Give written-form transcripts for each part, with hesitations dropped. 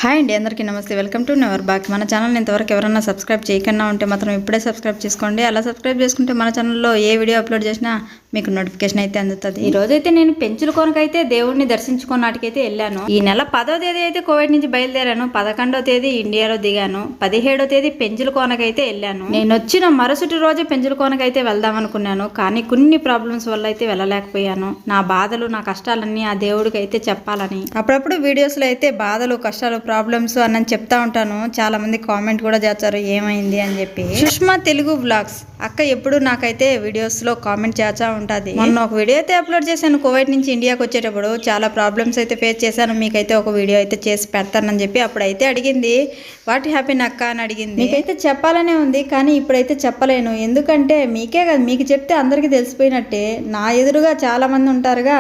Hi అండి, అందరికీ నమస్తే. Welcome to never back. మన ఛానల్ని ఇంతవరకు ఎవరైనా సబ్స్క్రైబ్ చేయకుండా ఉంటే మాత్రం ఇప్పుడే సబ్స్క్రైబ్ చేసుకోండి. అలా సబ్స్క్రైబ్ చేసుకుంటే మన ఛానల్లో ఏ వీడియో అప్లోడ్ చేసినా మీకు నోటిఫికేషన్ అయితే అందుతుంది. ఈ రోజైతే నేను పెంచుల కొనకైతే దేవుడిని దర్శించుకున్నాటికైతే వెళ్ళాను. ఈ నెల 10వ తేదీ అయితే కోవిడ్ నుంచి బయలుదేరాను. 11వ తేదీ ఇండియాలో దిగాను. 17వ తేదీ పెంచుల కోనకైతే వెళ్ళాను. నేను వచ్చిన మరుసటి రోజే పెంచుల కోనకైతే వెళ్దాం అనుకున్నాను, కానీ కొన్ని ప్రాబ్లమ్స్ వల్ల అయితే వెళ్ళలేకపోయాను. నా బాధలు, నా కష్టాలన్నీ ఆ దేవుడికి అయితే చెప్పాలని అప్పుడప్పుడు వీడియోస్లో అయితే బాధలు, కష్టాలు, ప్రాబ్లమ్స్ అని చెప్తా ఉంటాను. చాలా మంది కామెంట్ కూడా చేస్తారు ఏమైంది అని చెప్పి. సుష్మా తెలుగు వ్లాగ్స్ అక్క ఎప్పుడు నాకైతే వీడియోస్ లో కామెంట్ చేస్తా ఉంటుంది. మొన్న ఒక వీడియో అయితే అప్లోడ్ చేశాను. కోవిడ్ నుంచి ఇండియాకి వచ్చేటప్పుడు చాలా ప్రాబ్లమ్స్ అయితే ఫేస్ చేశాను. మీకైతే ఒక వీడియో అయితే చేసి పెడతానని చెప్పి అప్పుడైతే అడిగింది, వాట్ హ్యాపీన్ అక్క అని అడిగింది. మీకైతే చెప్పాలనే ఉంది, కానీ ఇప్పుడైతే చెప్పలేను. ఎందుకంటే మీకే కదా, మీకు చెప్తే అందరికీ తెలిసిపోయినట్టే. నా ఎదురుగా చాలా మంది ఉంటారుగా,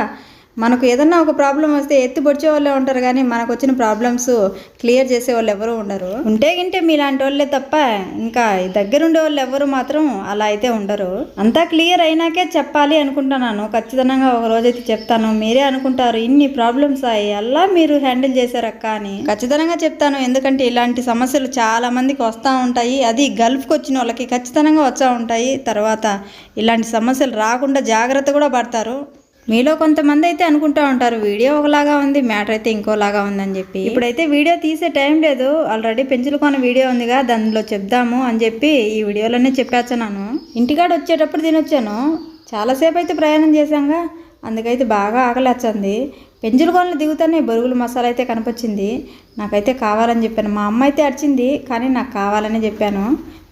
మనకు ఏదన్నా ఒక ప్రాబ్లం వస్తే ఎత్తి పొడిచే వాళ్ళే ఉంటారు, కానీ మనకు వచ్చిన ప్రాబ్లమ్స్ క్లియర్ చేసే వాళ్ళు ఎవరు ఉండరు. ఉంటే గింటే మీలాంటి వాళ్ళే తప్ప ఇంకా దగ్గరుండే వాళ్ళు ఎవరు మాత్రం అలా అయితే ఉండరు. అంతా క్లియర్ అయినాకే చెప్పాలి అనుకుంటున్నాను. ఖచ్చితంగా ఒక రోజైతే చెప్తాను. మీరే అనుకుంటారు ఇన్ని ప్రాబ్లమ్స్ అలా మీరు హ్యాండిల్ చేశారక్క అని. ఖచ్చితంగా చెప్తాను, ఎందుకంటే ఇలాంటి సమస్యలు చాలా మందికి వస్తూ ఉంటాయి. అది గల్ఫ్కి వచ్చిన వాళ్ళకి ఖచ్చితంగా వస్తూ ఉంటాయి. తర్వాత ఇలాంటి సమస్యలు రాకుండా జాగ్రత్త కూడా పడతారు. మీలో కొంతమంది అయితే అనుకుంటా ఉంటారు వీడియో ఒకలాగా ఉంది, మ్యాటర్ అయితే ఇంకోలాగా ఉందని చెప్పి. ఇప్పుడైతే వీడియో తీసే టైం లేదు, ఆల్రెడీ పెంచులు కొన్న వీడియో ఉందిగా, దానిలో చెప్దాము అని చెప్పి ఈ వీడియోలోనే చెప్పేస్తున్నాను. ఇంటికాడ వచ్చేటప్పుడు తినొచ్చాను. చాలాసేపు అయితే ప్రయాణం చేశాంగా, అందుకైతే బాగా ఆకలేస్తుంది. పెంచుల కొనలు దిగుతానే బొరుగుల మసాలా అయితే కనిపించింది. నాకైతే కావాలని చెప్పాను. మా అమ్మ అయితే అడిచింది, కానీ నాకు కావాలని చెప్పాను.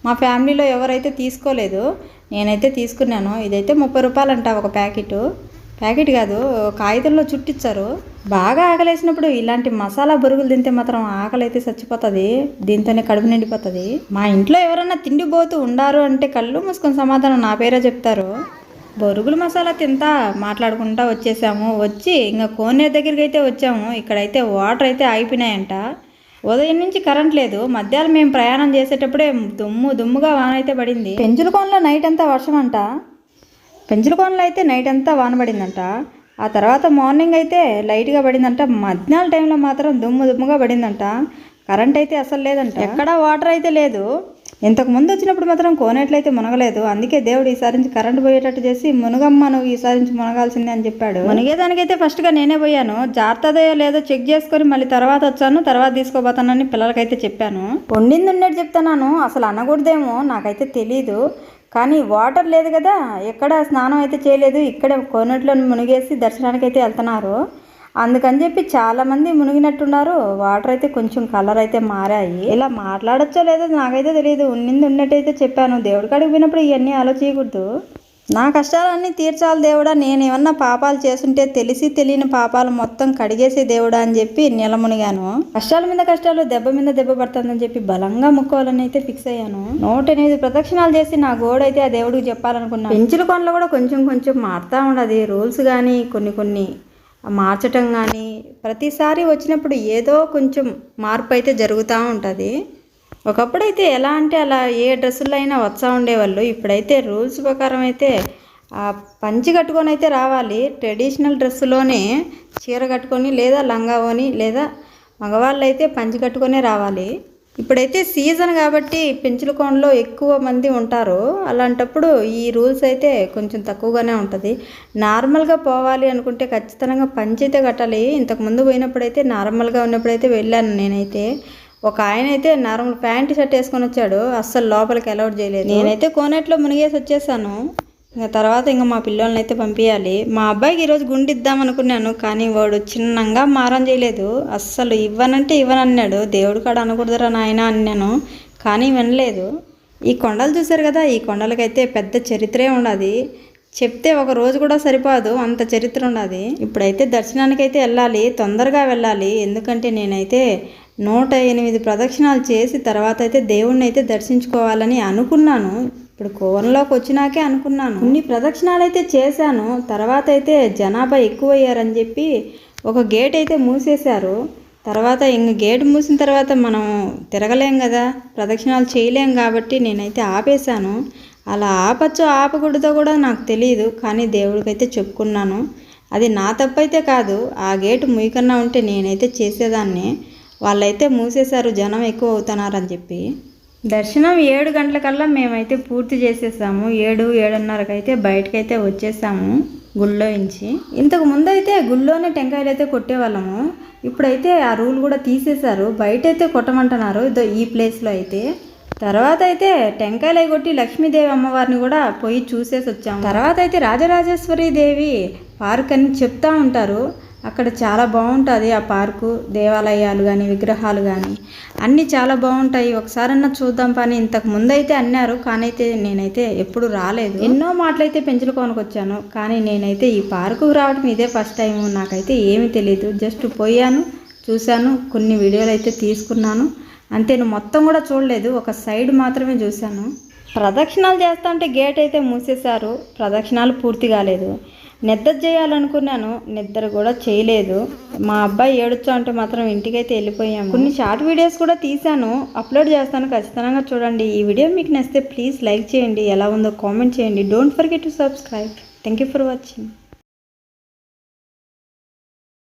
మా ఫ్యామిలీలో ఎవరైతే తీసుకోలేదు, నేనైతే తీసుకున్నాను. ఇదైతే 30 రూపాయలు అంట ఒక ప్యాకెట్ కాదు, కాగితంలో చుట్టిచ్చారు. బాగా ఆకలేసినప్పుడు ఇలాంటి మసాలా బొరుగులు తింటే మాత్రం ఆకలి అయితే చచ్చిపోతుంది. దీంతోనే కడుపు నిండిపోతుంది. మా ఇంట్లో ఎవరన్నా తిండిపోతూ ఉండారు అంటే కళ్ళు మూసుకొని సమాధానం నా పేరే చెప్తారు. బొరుగుల మసాలా తింటా మాట్లాడుకుంటా వచ్చేసాము. వచ్చి ఇంకా కోనేరు దగ్గరికి అయితే వచ్చాము. ఇక్కడైతే వాటర్ అయితే ఆగిపోయినాయంట. ఉదయం నుంచి కరెంట్ లేదు. మధ్యాహ్నం మేము ప్రయాణం చేసేటప్పుడే దుమ్ముగా వాన అయితే పడింది. పెంచుల కోనలో నైట్ అంతా వర్షం అంట. పెంచుల కోనలో అయితే నైట్ అంతా వాన పడిందంట. ఆ తర్వాత మార్నింగ్ అయితే లైట్గా పడిందంట. మధ్యాహ్నం టైంలో మాత్రం దుమ్ముగా పడిందంట. కరెంట్ అయితే అసలు లేదంట. ఎక్కడ వాటర్ అయితే లేదు. ఇంతకు ముందు వచ్చినప్పుడు మాత్రం కోనేట్లు అయితే మునగలేదు. అందుకే దేవుడు ఈసారి నుంచి కరెంట్ పోయేటట్టు చేసి మునగమ్మ నువ్వు ఈసారి నుంచి మునగాల్సిందే అని చెప్పాడు. మునిగేదానికైతే ఫస్ట్గా నేనే పోయాను. జాగ్రత్తదో లేదో చెక్ చేసుకొని మళ్ళీ తర్వాత వచ్చాను. తర్వాత తీసుకోబోతానని పిల్లలకైతే చెప్పాను. వండింది ఉన్నట్టు చెప్తున్నాను, అసలు అనకూడదేమో నాకైతే తెలీదు. కానీ వాటర్ లేదు కదా, ఎక్కడ స్నానం అయితే చేయలేదు. ఇక్కడే కోనేట్లో మునిగేసి దర్శనానికి అయితే వెళ్తున్నారు. అందుకని చెప్పి చాలామంది మునిగినట్టున్నారు. వాటర్ అయితే కొంచెం కలర్ అయితే మారాయి. ఇలా మాట్లాడచ్చో లేదో నాకైతే తెలియదు. ఉన్నట్టయితే చెప్పాను. దేవుడి కాడికి పోయినప్పుడు ఇవన్నీ ఆలోచించకూడదు. నా కష్టాలన్నీ తీర్చాలి దేవుడా, నేను ఏమన్నా పాపాలు చేస్తుంటే తెలిసి తెలియని పాపాలు మొత్తం కడిగేసే దేవుడా అని చెప్పి నెల మునిగాను. కష్టాల మీద కష్టాలు, దెబ్బ మీద దెబ్బ పడుతుందని చెప్పి బలంగా ముక్కోవాలని అయితే ఫిక్స్ అయ్యాను. 108 ప్రదక్షిణాలు చేసి నా గోడైతే ఆ దేవుడికి చెప్పాలనుకున్నాను. పెంచుల కొండలో కూడా కొంచెం మారుతూ ఉండదు. రూల్స్ కానీ కొన్ని మార్చటం కానీ ప్రతిసారి వచ్చినప్పుడు ఏదో కొంచెం మార్పు అయితే జరుగుతూ ఉంటుంది. ఒకప్పుడైతే ఎలా అంటే అలా ఏ డ్రెస్సుల్లో అయినా వస్తూ ఉండేవాళ్ళు. ఇప్పుడైతే రూల్స్ ప్రకారం అయితే పంచి కట్టుకొని అయితే రావాలి. ట్రెడిషనల్ డ్రెస్సులోనే చీర కట్టుకొని లేదా లంగా ఓని లేదా మగవాళ్ళు అయితే పంచి కట్టుకొనే రావాలి. ఇప్పుడైతే సీజన్ కాబట్టి పెంచుల కోనలో ఎక్కువ మంది ఉంటారు. అలాంటప్పుడు ఈ రూల్స్ అయితే కొంచెం తక్కువగానే ఉంటుంది. నార్మల్గా పోవాలి అనుకుంటే ఖచ్చితంగా పంచి అయితే కట్టాలి. ఇంతకుముందు పోయినప్పుడైతే నార్మల్గా ఉన్నప్పుడైతే వెళ్ళాను నేనైతే. ఒక ఆయన అయితే నార్మల్ ప్యాంట్ షర్ట్ వేసుకొని వచ్చాడు. అస్సలు లోపలికి అలౌడ్ చేయలేదు. నేనైతే కోనేట్లో మునిగేసి వచ్చేసాను. ఇంకా తర్వాత ఇంకా మా పిల్లల్ని అయితే పంపించాలి. మా అబ్బాయికి ఈరోజు గుండిద్దాం అనుకున్నాను, కానీ వాడు చిన్నంగా మారం చేయలేదు. అస్సలు ఇవ్వనంటే ఇవ్వనన్నాడు. దేవుడు కాడ అనకూడదురా నాయన అన్నాను, కానీ వినలేదు. ఈ కొండలు చూసారు కదా, ఈ కొండలకైతే పెద్ద చరిత్రే ఉన్నది. చెప్తే ఒక రోజు కూడా సరిపోదు, అంత చరిత్ర ఉన్నది. ఇప్పుడైతే దర్శనానికి అయితే వెళ్ళాలి, తొందరగా వెళ్ళాలి. ఎందుకంటే నేనైతే 108 ప్రదక్షిణాలు చేసి తర్వాత అయితే దేవుణ్ణి అయితే దర్శించుకోవాలని అనుకున్నాను. ఇప్పుడు కోవరంలోకి వచ్చినాకే అనుకున్నాను. కొన్ని ప్రదక్షిణాలు అయితే చేశాను. తర్వాత అయితే జనాభా ఎక్కువయ్యారని చెప్పి ఒక గేట్ అయితే మూసేశారు. తర్వాత ఇంక గేట్ మూసిన తర్వాత మనం తిరగలేం కదా, ప్రదక్షిణాలు చేయలేం కాబట్టి నేనైతే ఆపేశాను. అలా ఆపచ్చో ఆపకూడదో కూడా నాకు తెలియదు, కానీ దేవుడికైతే చెప్పుకున్నాను. అది నా తప్పైతే కాదు. ఆ గేటు మూయకన్నా ఉంటే నేనైతే చేసేదాన్ని. వాళ్ళైతే మూసేశారు జనం ఎక్కువ అవుతున్నారని చెప్పి. దర్శనం 7 గంటలకల్లా మేమైతే పూర్తి చేసేసాము. 7:30కి అయితే బయటకైతే వచ్చేసాము గుళ్ళో నుంచి. ఇంతకు ముందు అయితే గుళ్ళోనే టెంకాయలు అయితే కొట్టేవాళ్ళము. ఇప్పుడైతే ఆ రూల్ కూడా తీసేశారు, బయట అయితే కొట్టమంటున్నారు ఈ ప్లేస్లో అయితే. తర్వాత అయితే టెంకాయలు అవి కొట్టి లక్ష్మీదేవి అమ్మవారిని కూడా పోయి చూసేసి వచ్చాము. తర్వాత అయితే రాజరాజేశ్వరి దేవి పార్క్ అని చెప్తా ఉంటారు. అక్కడ చాలా బాగుంటుంది ఆ పార్కు. దేవాలయాలు కానీ విగ్రహాలు కానీ అన్నీ చాలా బాగుంటాయి. ఒకసారన్నా చూద్దాం పని ఇంతకు ముందు అయితే అన్నారు, కానీ అయితే నేనైతే ఎప్పుడు రాలేదు. ఎన్నో మాటలైతే పెంచులుకోనికి వచ్చాను, కానీ నేనైతే ఈ పార్కుకు రావడం ఇదే ఫస్ట్ టైం. నాకైతే ఏమీ తెలియదు, జస్ట్ పోయాను, చూశాను, కొన్ని వీడియోలు అయితే తీసుకున్నాను అంతే. మొత్తం కూడా చూడలేదు, ఒక సైడ్ మాత్రమే చూశాను. ప్రదక్షిణాలు చేస్తా అంటే గేట్ అయితే మూసేశారు, ప్రదక్షిణాలు పూర్తి కాలేదు. నిద్ర చేయాలనుకున్నాను, నిద్ర కూడా చేయలేదు. మా అబ్బాయి ఏడుచా అంటే మాత్రం ఇంటికైతే వెళ్ళిపోయాము. కొన్ని షార్ట్ వీడియోస్ కూడా తీశాను, అప్లోడ్ చేస్తాను, ఖచ్చితంగా చూడండి. ఈ వీడియో మీకు నచ్చితే ప్లీజ్ లైక్ చేయండి, ఎలా ఉందో కామెంట్ చేయండి. Don't forget to subscribe. Thank you for watching.